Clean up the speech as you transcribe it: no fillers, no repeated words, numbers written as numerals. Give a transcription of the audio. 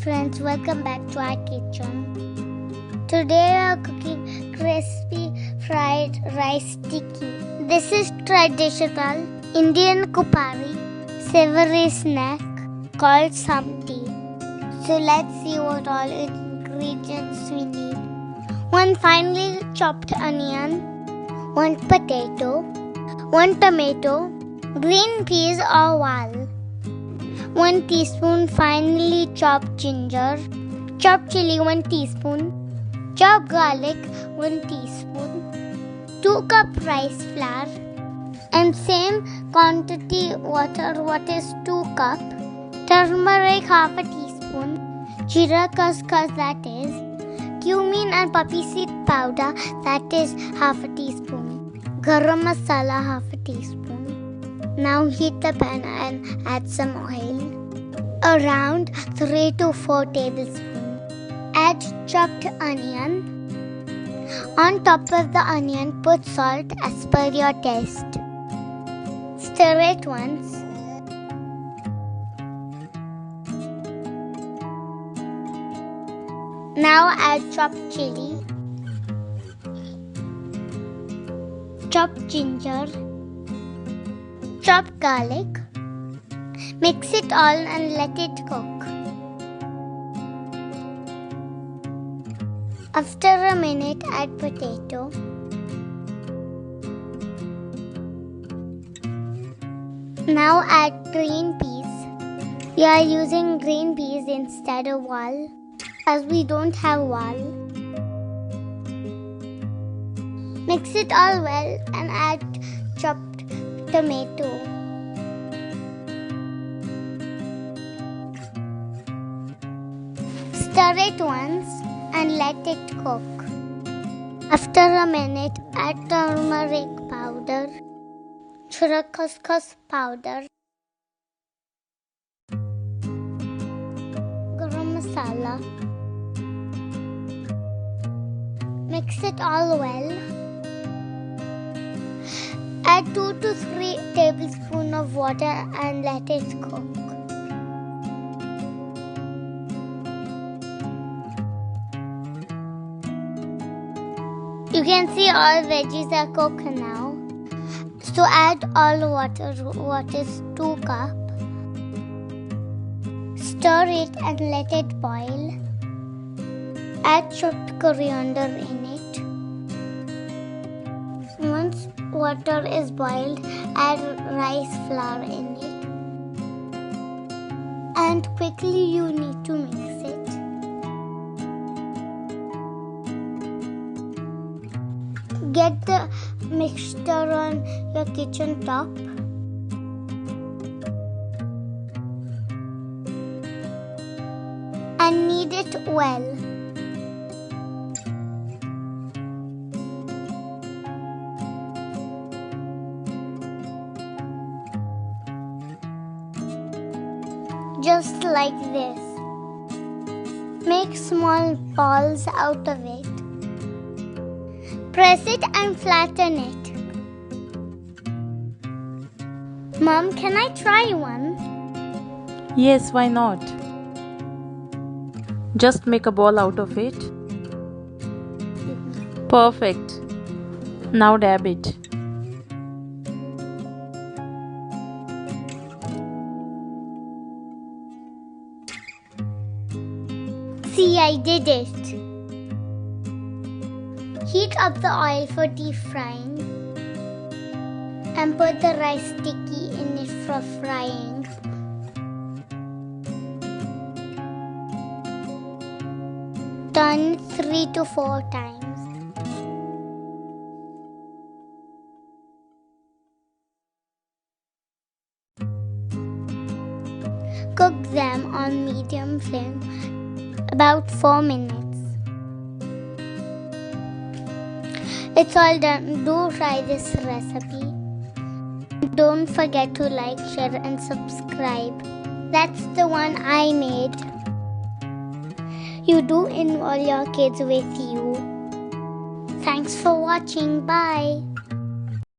friends, welcome back to our kitchen. Today we are cooking crispy fried rice tikki. This is traditional Indian Kupari savory snack called samti. So let's see what all ingredients we need. 1 finely chopped onion, 1 potato, 1 tomato, green peas or wal, 1 teaspoon finely chopped ginger, chopped chili 1 teaspoon, chopped garlic 1 teaspoon, 2 cup rice flour, and same quantity water, what is 2 cup, turmeric half a teaspoon, jeera khaskhas that is, cumin and poppy seed powder that is half a teaspoon, garam masala half a teaspoon. Now heat the pan and add some oil, around 3 to 4 tablespoons. Add chopped onion. On top of the onion, put salt as per your taste. Stir it once. Now add chopped chili, chopped ginger, chopped garlic. Mix it all and let it cook. After a minute, add potato. Now add green peas. We are using green peas instead of wal, as we don't have wal. Mix it all well and add chopped tomato. Stir it once and let it cook. After a minute, add turmeric powder, jeera khaskhas powder, garam masala. Mix it all well. Add 2 to 3 tablespoons of water and let it cook. You can see all veggies are cooked now. So add all water, what is 2 cup. Stir it and let it boil. Add chopped coriander in it. Once water is boiled, add rice flour in it. And quickly you need to mix it. Get the mixture on your kitchen top. And knead it well. Just like this. Make small balls out of it. Press it and flatten it. Mom, can I try one? Yes, why not? Just make a ball out of it. Perfect. Now dab it. See, I did it. Heat up the oil for deep frying and put the rice tikki in it for frying. Turn 3 to 4 times. Cook them on medium flame about 4 minutes. It's all done. Do try this recipe. Don't forget to like, share and subscribe. That's the one I made. You do involve your kids with you. Thanks for watching. Bye.